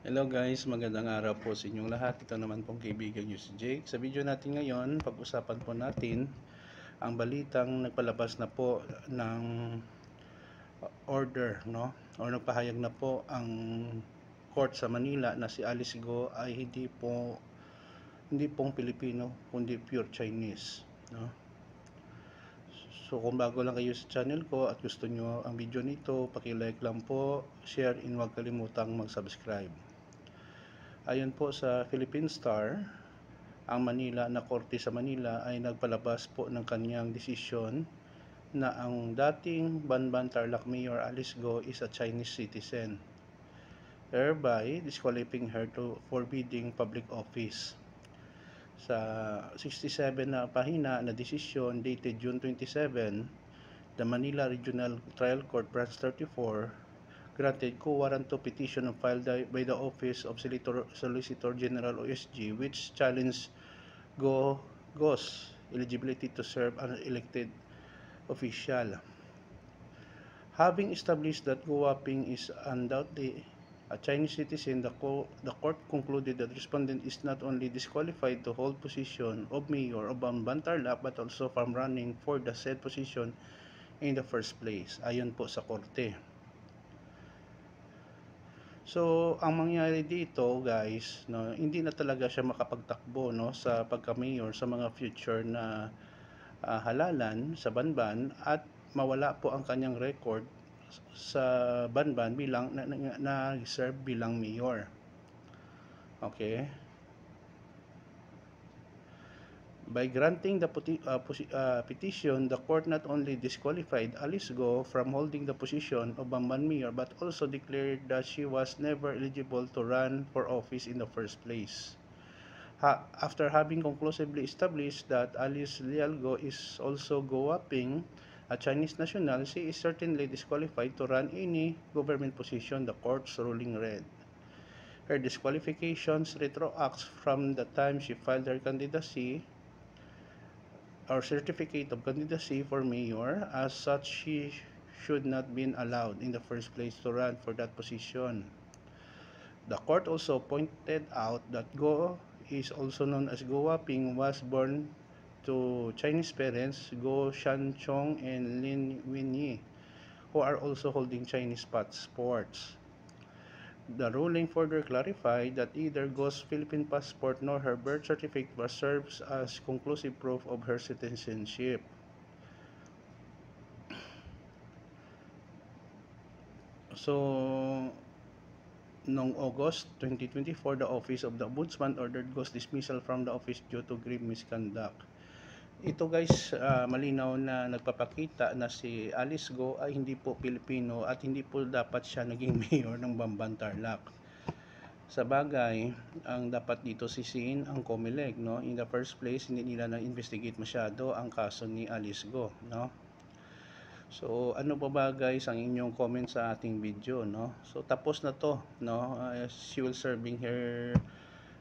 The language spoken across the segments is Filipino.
Hello guys, magandang araw po sa inyong lahat. Ito naman pong kaibigan nyo si Jake. Sa video natin ngayon, pag-usapan po natin ang balitang nagpalabas na po ng order, no? O nagpahayag na po ang court sa Manila na si Alice Go ay hindi pong Pilipino, kundi pure Chinese, no? So kung bago lang kayo sa channel ko at gusto nyo ang video nito, paki-like lang po, share, and huwag kalimutang mag-subscribe. Ayon po sa Philippine Star, ang Manila na korte sa Manila ay nagpalabas po ng kanyang desisyon na ang dating Banban Tarlac Mayor Alice Go is a Chinese citizen, thereby disqualifying her to forbidding public office. Sa 67 na pahina na desisyon dated June 27, the Manila Regional Trial Court Branch 34 granted quo warranto petition filed by the Office of Solicitor General OSG, which challenged Go's eligibility to serve as an elected official. Having established that Go Waping is undoubtedly a Chinese citizen, the court concluded that the respondent is not only disqualified to hold position of mayor of Banban Tarlac but also from running for the said position in the first place, ayon po sa korte. So, ang mangyayari dito, guys, no, hindi na talaga siya makapagtakbo, no, sa pagka-mayor sa mga future na halalan sa Banban, at mawala po ang kanyang record sa Banban bilang na-serve bilang mayor. Okay? By granting the petition, the court not only disqualified Alice Go from holding the position of Banban Mayor but also declared that she was never eligible to run for office in the first place. After having conclusively established that Alice Lialgo is also Go Waping, a Chinese national, she is certainly disqualified to run any government position, the court's ruling read. Her disqualifications retroacts from the time she filed her candidacy or certificate of candidacy for mayor. As such, she should not been allowed in the first place to run for that position. The court also pointed out that Go is also known as Go Waping, was born to Chinese parents, Go Shanchong and Lin Winyi, who are also holding Chinese passports. The ruling further clarified that either Go's Philippine passport nor her birth certificate serves as conclusive proof of her citizenship. So, noong August 2024, the Office of the Ombudsman ordered Go's dismissal from the office due to grave misconduct. Ito guys, malinaw na nagpapakita na si Alice Go ay hindi po Pilipino at hindi po dapat siya naging mayor ng Banban Tarlac. Sa bagay, ang dapat dito sisihin ang COMELEC, no? In the first place, hindi nila na-investigate masyado ang kaso ni Alice Go, no? So, ano pa ba guys ang inyong comment sa ating video, no? So, tapos na to, no? She will serving her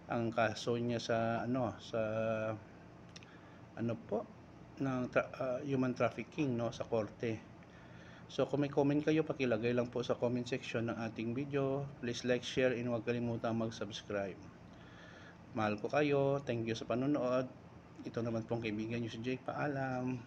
ang kaso niya sa ng human trafficking, no, sa korte. So kung may comment kayo, pakilagay lang po sa comment section ng ating video. Please like, share, and huwag kalimutang mag-subscribe. Mahal ko kayo. Thank you sa panonood. Ito naman pong kaibigan nyo si Jake. Paalam.